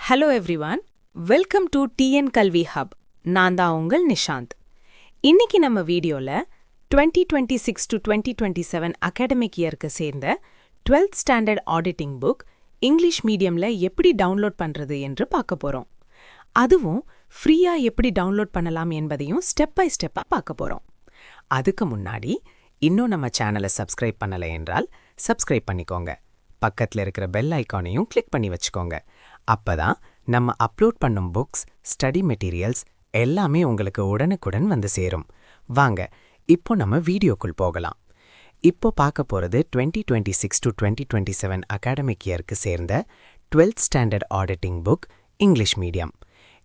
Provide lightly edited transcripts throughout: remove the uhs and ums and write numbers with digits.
Hello everyone, welcome to TN கல்வி hub. நான் தான் உங்கள் நிஷாந்த். இன்னைக்கு நம்ம வீடியோல 2026 to 2027 அகாடமிக் இயருக்கு சேர்ந்த 12th standard auditing book English மீடியம்ல எப்படி டவுன்லோட் பண்றது என்று பார்க்க போறோம். அதுவும் ஃப்ரீயா எப்படி டவுன்லோட் பண்ணலாம் என்பதையும் ஸ்டெப் பை ஸ்டெப்பா பார்க்க போறோம். அதுக்கு முன்னாடி இன்னும் நம்ம சேனலை சப்ஸ்கிரைப் பண்ணலை என்றால் சப்ஸ்கிரைப் பண்ணிக்கோங்க. பக்கத்தில் இருக்கிற பெல் ஐக்கானையும் கிளிக் பண்ணி வச்சுக்கோங்க. அப்பதான் நம்ம அப்லோட் பண்ணும் புக்ஸ், ஸ்டடி மெட்டீரியல்ஸ் எல்லாமே உங்களுக்கு உடனுக்குடன் வந்து சேரும். வாங்க இப்போ நம்ம வீடியோக்குள் போகலாம். இப்போ பார்க்க போகிறது 2026 to 2027 அகாடமிக் இயருக்கு சேர்ந்த 12th standard auditing book English medium.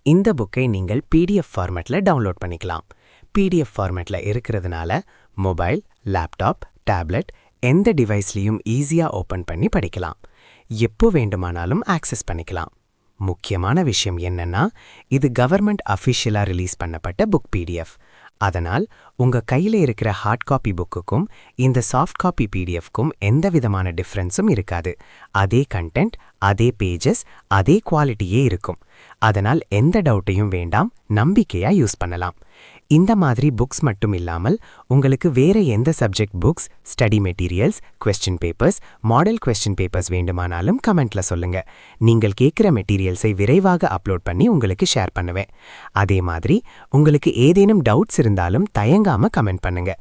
இந்த புக்கை நீங்கள் பிடிஎஃப் ஃபார்மேட்டில் டவுன்லோட் பண்ணிக்கலாம். பிடிஎஃப் ஃபார்மேட்டில் இருக்கிறதுனால மொபைல், லேப்டாப், டேப்லெட் எந்த டிவைஸ்லையும் ஈஸியாக ஓப்பன் பண்ணி படிக்கலாம். எப்போ வேண்டுமானாலும் ஆக்சஸ் பண்ணிக்கலாம். முக்கியமான விஷயம் என்னன்னா, இது கவர்மெண்ட் அஃபிஷியலாக ரிலீஸ் பண்ணப்பட்ட புக் பிடிஎஃப். அதனால் உங்கள் கையில் இருக்கிற ஹார்ட் காப்பி புக்குக்கும் இந்த சாஃப்ட் காப்பி பிடிஎஃப்க்கும் எந்த விதமான டிஃப்ரென்ஸும் இருக்காது. அதே கண்டென்ட், அதே பேஜஸ், அதே குவாலிட்டியே இருக்கும். அதனால் எந்த டவுட்டையும் வேண்டாம், நம்பிக்கையாக யூஸ் பண்ணலாம். இந்த மாதிரி புக்ஸ் மட்டும் இல்லாமல் உங்களுக்கு வேற எந்த subject books, study materials, question papers, model question papers வேண்டுமானாலும் கமெண்ட்ல சொல்லுங்க. நீங்கள் கேட்குற மெட்டீரியல்ஸை விரைவாக அப்லோட் பண்ணி உங்களுக்கு ஷேர் பண்ணுவேன். அதே மாதிரி உங்களுக்கு ஏதேனும் டவுட்ஸ் இருந்தாலும் தயங்காம கமெண்ட் பண்ணுங்க.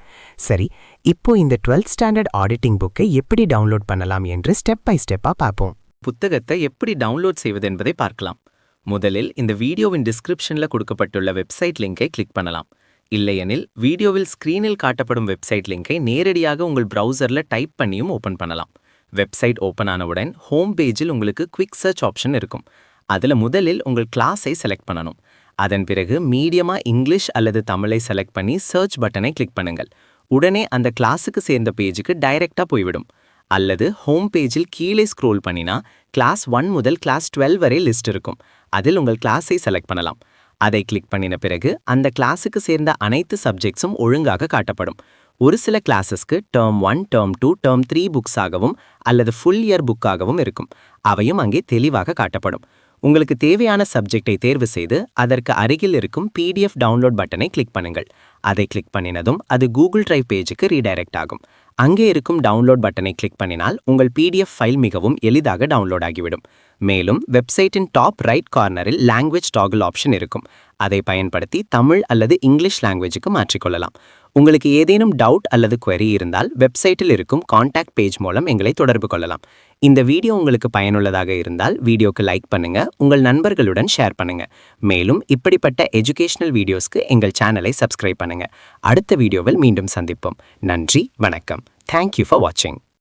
சரி, இப்போ இந்த 12th ஸ்டாண்டர்ட் ஆடிட்டிங் புக்கை எப்படி டவுன்லோட் பண்ணலாம் என்று ஸ்டெப் பை ஸ்டெப்பா பார்ப்போம். புத்தகத்தை எப்படி டவுன்லோட் செய்வது என்பதை பார்க்கலாம். முதலில் இந்த வீடியோவின் டிஸ்கிரிப்ஷன்ல கொடுக்கப்பட்டுள்ள வெப்சைட் லிங்கை கிளிக் பண்ணலாம். இல்லையெனில் வீடியோவில் ஸ்கிரீனில் காட்டப்படும் வெப்சைட் லிங்கை நேரடியாக உங்கள் ப்ரௌசர்ல டைப் பண்ணியும் ஓபன் பண்ணலாம். வெப்சைட் ஓபன் ஆனவுடன் ஹோம் பேஜில் உங்களுக்கு குவிக் சர்ச் ஆப்ஷன் இருக்கும். அதுல முதலில் உங்கள் கிளாஸை செலக்ட் பண்ணணும். அதன் பிறகு மீடியமா இங்கிலீஷ் அல்லது தமிழை செலக்ட் பண்ணி சர்ச் பட்டனை கிளிக் பண்ணுங்கள். உடனே அந்த கிளாஸுக்கு சேர்ந்த பேஜுக்கு டைரக்டா போய்விடும். அல்லது ஹோம் பேஜில் கீழே ஸ்க்ரோல் பண்ணினா கிளாஸ் 1 முதல் கிளாஸ் 12 வரை லிஸ்ட் இருக்கும். அதில் உங்கள் கிளாஸை செலக்ட் பண்ணலாம். அதை கிளிக் பண்ணின பிறகு அந்த கிளாஸுக்கு சேர்ந்த அனைத்து சப்ஜெக்ட்ஸும் ஒழுங்காக காட்டப்படும். ஒரு சில கிளாஸஸ்க்கு டேர்ம் 1, டேர்ம் 2, டேர்ம் 3 புக்ஸாகவும் அல்லது ஃபுல் இயர் புக்காகவும் இருக்கும். அவையும் அங்கே தெளிவாக காட்டப்படும். உங்களுக்கு தேவையான சப்ஜெக்டை தேர்வு செய்து அதற்கு அருகில் இருக்கும் பிடிஎஃப் டவுன்லோட் பட்டனை கிளிக் பண்ணுங்கள். அதை கிளிக் பண்ணினதும் அது கூகுள் டிரைவ் பேஜுக்கு ரீடைரக்ட் ஆகும். அங்கே இருக்கும் டவுன்லோட் பட்டனை கிளிக் பண்ணினால் உங்கள் பிடிஎஃப் ஃபைல் மிகவும் எளிதாக டவுன்லோட் ஆகிவிடும். மேலும் வெப்சைட்டின் டாப் ரைட் கார்னரில் லாங்குவேஜ் டாகிள் ஆப்ஷன் இருக்கும். அதை பயன்படுத்தி தமிழ் அல்லது இங்கிலீஷ் லாங்குவேஜுக்கு மாற்றிக்கொள்ளலாம். உங்களுக்கு ஏதேனும் டவுட் அல்லது query இருந்தால் வெப்சைட்டில் இருக்கும் கான்டாக்ட் பேஜ் மூலம் எங்களை தொடர்பு கொள்ளலாம். இந்த வீடியோ உங்களுக்கு பயனுள்ளதாக இருந்தால் வீடியோக்கு லைக் பண்ணுங்க, உங்கள் நண்பர்களுடன் ஷேர் பண்ணுங்க. மேலும் இப்படிப்பட்ட எஜுகேஷனல் வீடியோஸ்க்கு எங்கள் சேனலை சப்ஸ்கிரைப் பண்ணுங்க. அடுத்த வீடியோவில் மீண்டும் சந்திப்போம். நன்றி, வணக்கம். Thank you for watching.